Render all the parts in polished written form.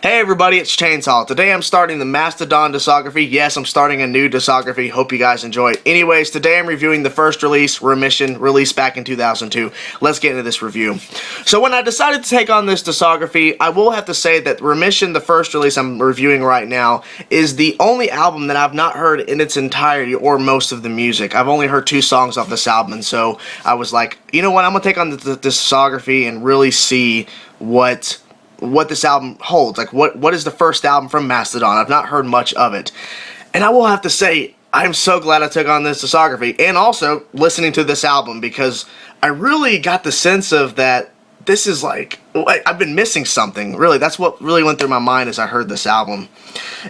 Hey everybody, it's Chainsaw. Today I'm starting the Mastodon Discography. Yes, I'm starting a new discography. Hope you guys enjoy it. Anyways, today I'm reviewing the first release, Remission, released back in 2002. Let's get into this review. So when I decided to take on this discography, I will have to say that Remission, the first release I'm reviewing right now, is the only album that I've not heard in its entirety or most of the music. I've only heard 2 songs off this album, and so I was like, you know what, I'm going to take on the discography and really see what this album holds. Like, what is the first album from Mastodon? I've not heard much of it. And I will have to say, I'm so glad I took on this discography, and also listening to this album, because I really got the sense of that this is like, I've been missing something, really. That's what really went through my mind as I heard this album.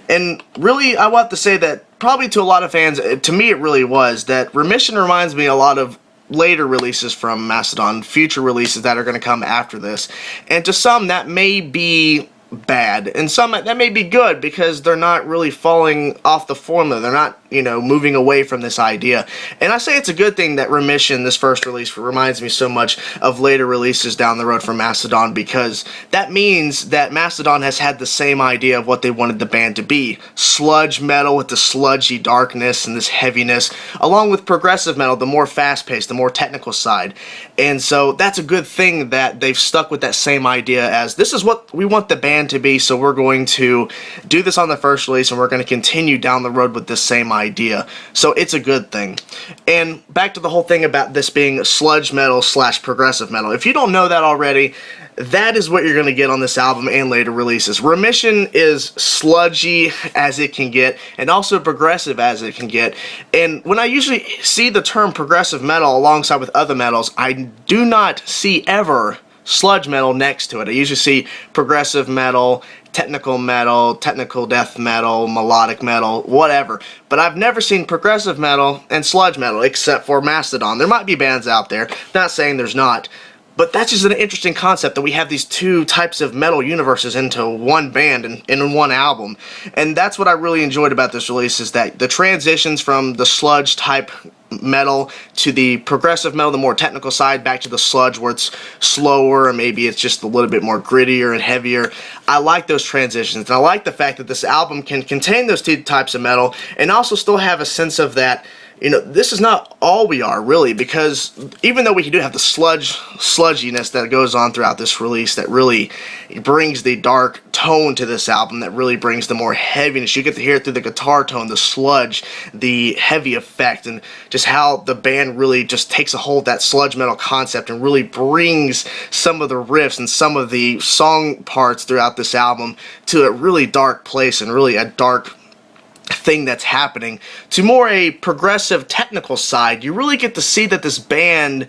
And really, I will have to say that probably to a lot of fans, to me it really was, that Remission reminds me a lot of later releases from Mastodon, future releases that are going to come after this. And to some, that may be bad, and some that may be good, because they're not really falling off the formula. They're not, moving away from this idea. And I say it's a good thing that Remission, this first release, reminds me so much of later releases down the road from Mastodon, because that means that Mastodon has had the same idea of what they wanted the band to be. Sludge metal with the sludgy darkness and this heaviness, along with progressive metal, the more fast-paced, the more technical side. And so that's a good thing that they've stuck with that same idea as, this is what we want the band to be, so we're going to do this on the first release, and we're going to continue down the road with this same idea. So it's a good thing. And back to the whole thing about this being sludge metal / progressive metal. If you don't know that already, that is what you're going to get on this album and later releases. Remission is sludgy as it can get, and also progressive as it can get. And when I usually see the term progressive metal alongside with other metals, I do not see ever sludge metal next to it. I usually see progressive metal, technical death metal, melodic metal, whatever. But I've never seen progressive metal and sludge metal, except for Mastodon. There might be bands out there, not saying there's not, but that's just an interesting concept, that we have these 2 types of metal universes into one band and in one album. And that's what I really enjoyed about this release, is that the transitions from the sludge type metal to the progressive metal, the more technical side, back to the sludge where it's slower and maybe it's just a little bit more grittier and heavier. I like those transitions, and I like the fact that this album can contain those 2 types of metal and also still have a sense of that, this is not all we are, really, because even though we do have the sludginess that goes on throughout this release, that really brings the dark tone to this album, that really brings the more heaviness. You get to hear it through the guitar tone, the sludge, the heavy effect, and just how the band really just takes a hold of that sludge metal concept and really brings some of the riffs and some of the song parts throughout this album to a really dark place, and really a dark thing that's happening. To more a progressive technical side, you really get to see that this band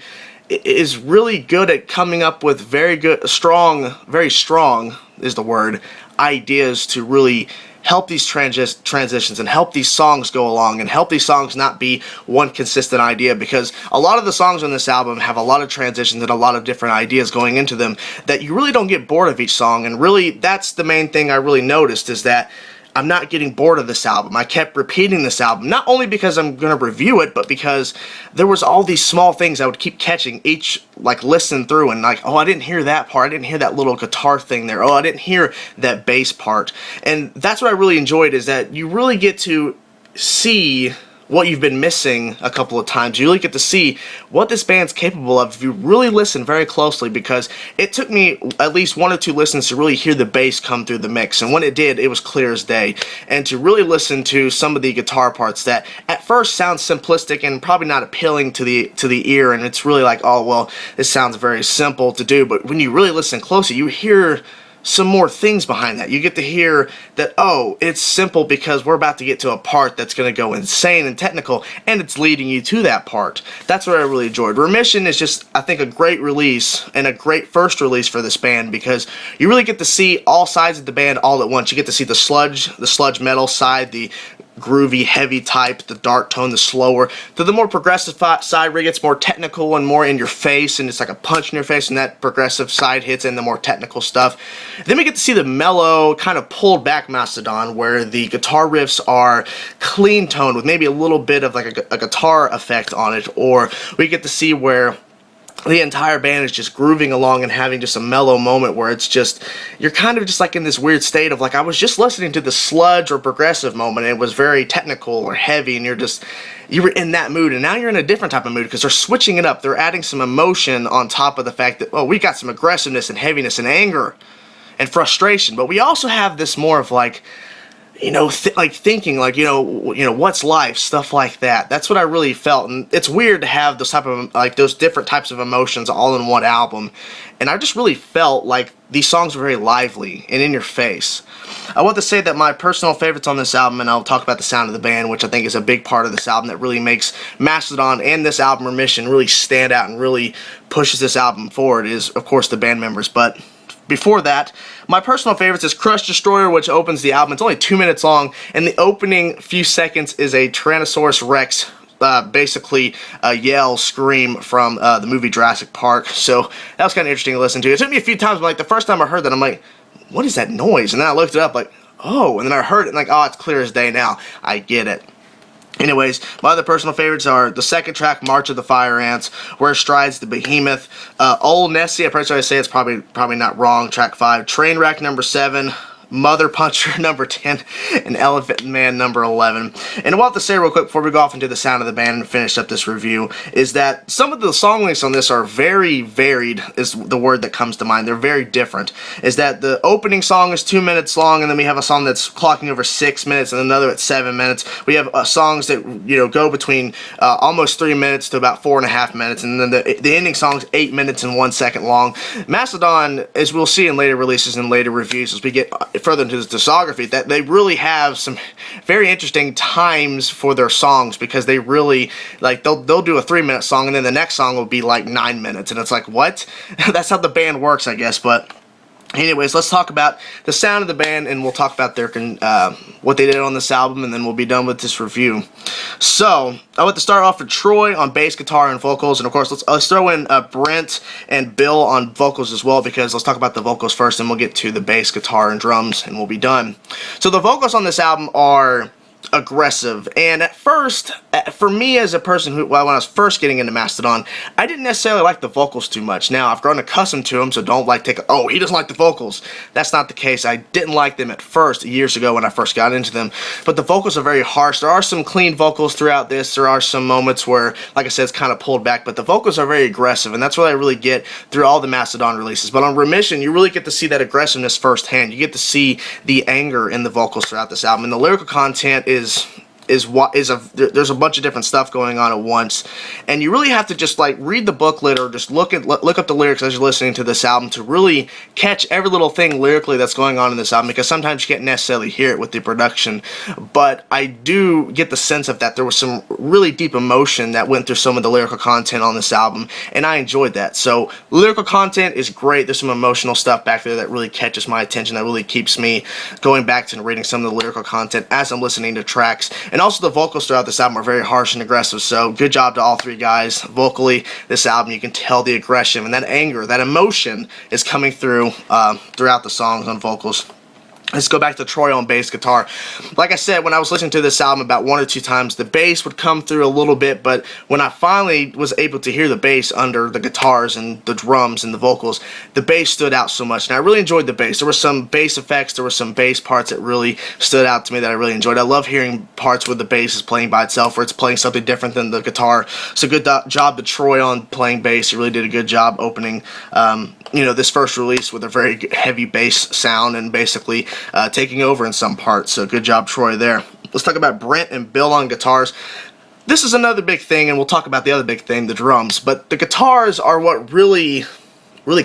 is really good at coming up with very strong is the word, ideas to really help these transitions and help these songs go along, and help these songs not be one consistent idea, because a lot of the songs on this album have a lot of transitions and a lot of different ideas going into them that you really don't get bored of each song. And really, that's the main thing I really noticed, is that I'm not getting bored of this album. I kept repeating this album, not only because I'm going to review it, but because there was all these small things I would keep catching each, listen through, and oh, I didn't hear that part, I didn't hear that little guitar thing there, oh, I didn't hear that bass part. And that's what I really enjoyed, is that you really get to see what you've been missing a couple of times. You really get to see what this band's capable of if you really listen very closely, because it took me at least 1 or 2 listens to really hear the bass come through the mix, and when it did, it was clear as day. And to really listen to some of the guitar parts that at first sound simplistic and probably not appealing to the ear, and it's really like, oh, well, this sounds very simple to do, but when you really listen closely, you hear some more things behind that. You get to hear that, oh, it's simple because we're about to get to a part that's going to go insane and technical, and it's leading you to that part. That's what I really enjoyed. Remission is just, I think, a great release, and a great first release for this band, because you really get to see all sides of the band all at once. You get to see the sludge metal side, the groovy, heavy type, the dark tone, the slower, to the more progressive side where it gets more technical and more in your face, and it's like a punch in your face, and that progressive side hits in the more technical stuff. Then we get to see the mellow, kind of pulled back Mastodon, where the guitar riffs are clean toned with maybe a little bit of like a guitar effect on it, or we get to see where the entire band is just grooving along and having just a mellow moment where it's just, you're kind of just like in this weird state of like, I was just listening to the sludge or progressive moment, and it was very technical or heavy, and you were in that mood, and now you're in a different type of mood because they're switching it up. They're adding some emotion on top of the fact that, oh, we got some aggressiveness and heaviness and anger and frustration, but we also have this more of like, you know, like thinking, like, you know, what's life, stuff like that. That's what I really felt, and it's weird to have those type of, like, those different types of emotions all in one album, and I just really felt like these songs were very lively and in your face. I want to say that my personal favorites on this album, and I'll talk about the sound of the band, which I think is a big part of this album that really makes Mastodon and this album Remission really stand out and really pushes this album forward, is, of course, the band members, but before that, my personal favorites is Crush Destroyer, which opens the album. It's only 2 minutes long, and the opening few seconds is a Tyrannosaurus Rex, basically a yell, scream from the movie Jurassic Park. So that was kind of interesting to listen to. It took me a few times, but like the first time I heard that, I'm like, what is that noise? And then I looked it up, like, oh, and then I heard it, and like, oh, it's clear as day now. I get it. Anyways, my other personal favorites are the second track, March of the Fire Ants, Where Strides the Behemoth, Ol'e Nessie, I'm pretty sure I say it's probably not wrong, track 5, Trainwreck number 7, Mother Puncher number 10, and Elephant Man number 11. And what I have to say real quick before we go off into the sound of the band and finish up this review is that some of the song lengths on this are very varied, is the word that comes to mind. They're very different. Is that the opening song is 2 minutes long, and then we have a song that's clocking over 6 minutes, and another at 7 minutes. We have songs that, you know, go between almost 3 minutes to about 4.5 minutes, and then the ending song's 8 minutes and 1 second long. Mastodon, as we'll see in later releases and later reviews as we get further into this discography, that they really have some very interesting times for their songs, because they really, like, they'll do a 3-minute song, and then the next song will be like 9 minutes, and it's like, what? That's how the band works, I guess. But anyways, let's talk about the sound of the band, and we'll talk about their what they did on this album, and then we'll be done with this review. So, I want to start off with Troy on bass, guitar, and vocals, and of course, let's throw in Brent and Bill on vocals as well, because let's talk about the vocals first, and we'll get to the bass, guitar, and drums, and we'll be done. So, the vocals on this album are aggressive, and at first, for me as a person who, well, when I was first getting into Mastodon, I didn't necessarily like the vocals too much. Now, I've grown accustomed to them, so don't like take, oh, he doesn't like the vocals. That's not the case. I didn't like them at first, years ago when I first got into them, but the vocals are very harsh. There are some clean vocals throughout this. There are some moments where, like I said, it's kind of pulled back, but the vocals are very aggressive, and that's what I really get through all the Mastodon releases. But on Remission, you really get to see that aggressiveness firsthand. You get to see the anger in the vocals throughout this album, and the lyrical content there's a bunch of different stuff going on at once, and you really have to just like read the booklet or just look up the lyrics as you're listening to this album to really catch every little thing lyrically that's going on in this album, because sometimes you can't necessarily hear it with the production, but I do get the sense of that there was some really deep emotion that went through some of the lyrical content on this album, and I enjoyed that. So lyrical content is great. There's some emotional stuff back there that really catches my attention, that really keeps me going back to reading some of the lyrical content as I'm listening to tracks. And also the vocals throughout this album are very harsh and aggressive, so good job to all three guys. Vocally, this album, you can tell the aggression and that anger, that emotion is coming through throughout the songs on vocals. Let's go back to Troy on bass guitar. Like I said, when I was listening to this album about 1 or 2 times, the bass would come through a little bit, but when I finally was able to hear the bass under the guitars and the drums and the vocals, the bass stood out so much, and I really enjoyed the bass. There were some bass effects, there were some bass parts that really stood out to me that I really enjoyed. I love hearing parts where the bass is playing by itself, where it's playing something different than the guitar. So good job to Troy on playing bass. He really did a good job opening this first release with a very heavy bass sound and basically taking over in some parts. So good job, Troy, there. Let's talk about Brent and Bill on guitars. This is another big thing, and we'll talk about the other big thing, the drums. But the guitars are what really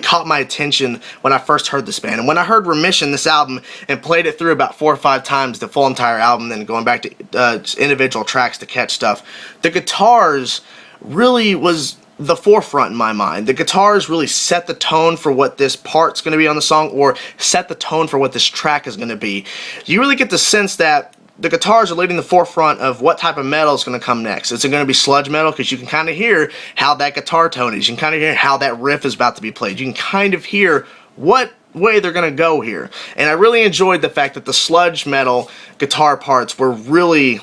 caught my attention when I first heard this band. And when I heard Remission, this album, and played it through about 4 or 5 times, the full entire album, then going back to individual tracks to catch stuff, the guitars really was the forefront in my mind. The guitars really set the tone for what this part's going to be on the song, or set the tone for what this track is going to be. You really get the sense that the guitars are leading the forefront of what type of metal is going to come next. Is it going to be sludge metal? Because you can kind of hear how that guitar tone is. You can kind of hear how that riff is about to be played. You can kind of hear what way they're going to go here. And I really enjoyed the fact that the sludge metal guitar parts were really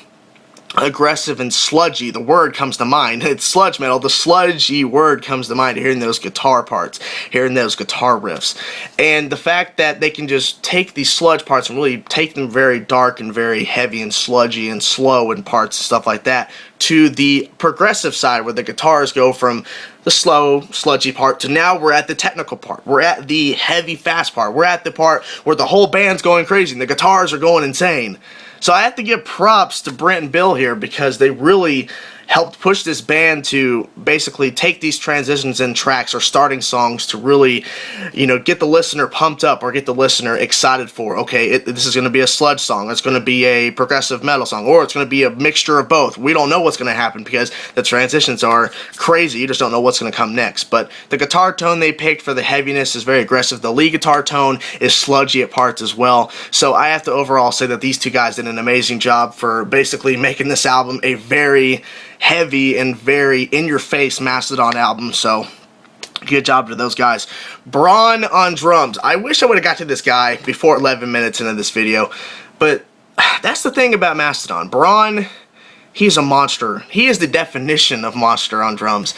aggressive and sludgy. The word comes to mind. It's sludge metal. The sludgy word comes to mind, hearing those guitar parts, hearing those guitar riffs. And the fact that they can just take these sludge parts and really take them very dark and very heavy and sludgy and slow in parts and stuff like that, to the progressive side where the guitars go from the slow, sludgy part to now we're at the technical part. We're at the heavy, fast part. We're at the part where the whole band's going crazy and the guitars are going insane. So I have to give props to Brent and Bill here, because they really helped push this band to basically take these transitions in tracks or starting songs to really, you know, get the listener pumped up or get the listener excited for, okay, this is going to be a sludge song, it's going to be a progressive metal song, or it's going to be a mixture of both. We don't know what's going to happen because the transitions are crazy. You just don't know what's going to come next. But the guitar tone they picked for the heaviness is very aggressive. The lead guitar tone is sludgy at parts as well. So I have to overall say that these two guys did an amazing job for basically making this album a very heavy and very in-your-face Mastodon album. So good job to those guys. Brann on drums. I wish I would have got to this guy before 11 minutes into this video, but that's the thing about Mastodon. Brann, he's a monster. He is the definition of monster on drums.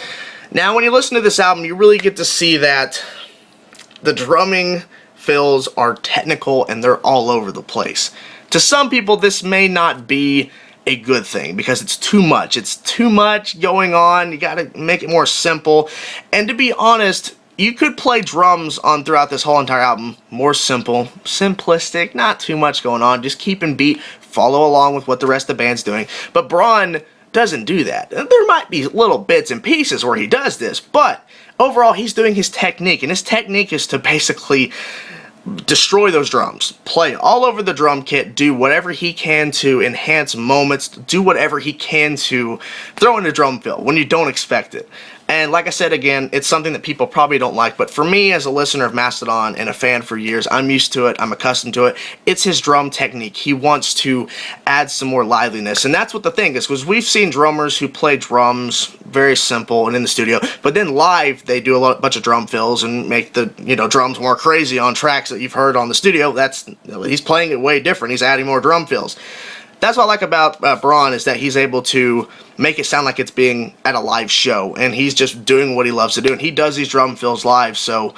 Now, when you listen to this album, you really get to see that the drumming fills are technical and they're all over the place. To some people, this may not be a good thing because it's too much. It's too much going on. You gotta make it more simple. And to be honest, you could play drums on throughout this whole entire album more simple, simplistic, not too much going on, just keeping beat, follow along with what the rest of the band's doing. But Brann doesn't do that. There might be little bits and pieces where he does this, but overall he's doing his technique, and his technique is to basically destroy those drums, play all over the drum kit, do whatever he can to enhance moments, do whatever he can to throw in a drum fill when you don't expect it. And like I said again, it's something that people probably don't like, but for me as a listener of Mastodon and a fan for years, I'm used to it, I'm accustomed to it. It's his drum technique. He wants to add some more liveliness, and that's what the thing is, because we've seen drummers who play drums very simple and in the studio, but then live they do a bunch of drum fills and make the, you know, drums more crazy on tracks that you've heard on the studio. He's playing it way different. He's adding more drum fills. That's what I like about Brann, is that he's able to make it sound like it's being at a live show, and he's just doing what he loves to do, and he does these drum fills live, so,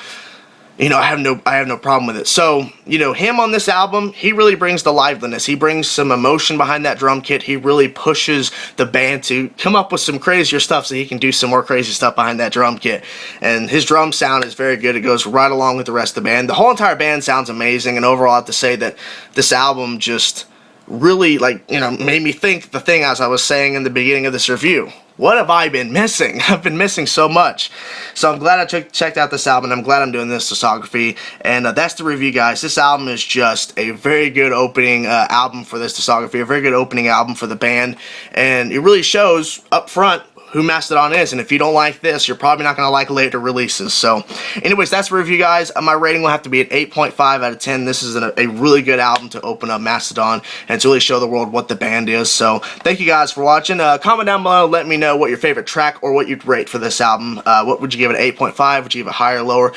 you know, I have no problem with it. So, you know, him on this album, he really brings the liveliness. He brings some emotion behind that drum kit. He really pushes the band to come up with some crazier stuff so he can do some more crazy stuff behind that drum kit. And his drum sound is very good. It goes right along with the rest of the band. The whole entire band sounds amazing, and overall I have to say that this album just really, like, you know, made me think the thing as I was saying in the beginning of this review. What have I been missing? I've been missing so much. So I'm glad I checked out this album. I'm glad I'm doing this discography. And that's the review, guys. This album is just a very good opening album for this discography. A very good opening album for the band. And it really shows up front who Mastodon is, and if you don't like this, you're probably not going to like later releases. So anyways, that's the review, guys. My rating will have to be an 8.5 out of 10. This is a really good album to open up Mastodon and to really show the world what the band is. So thank you guys for watching. Comment down below, let me know what your favorite track or what you'd rate for this album. What would you give it, 8.5? Would you give it higher or lower?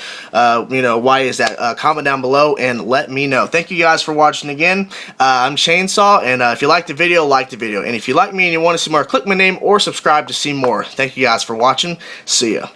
You know, why is that? Comment down below and let me know. Thank you guys for watching again. I'm Chainsaw, and if you liked the video, like the video. And if you like me and you want to see more, click my name or subscribe to see more. Thank you guys for watching. See ya.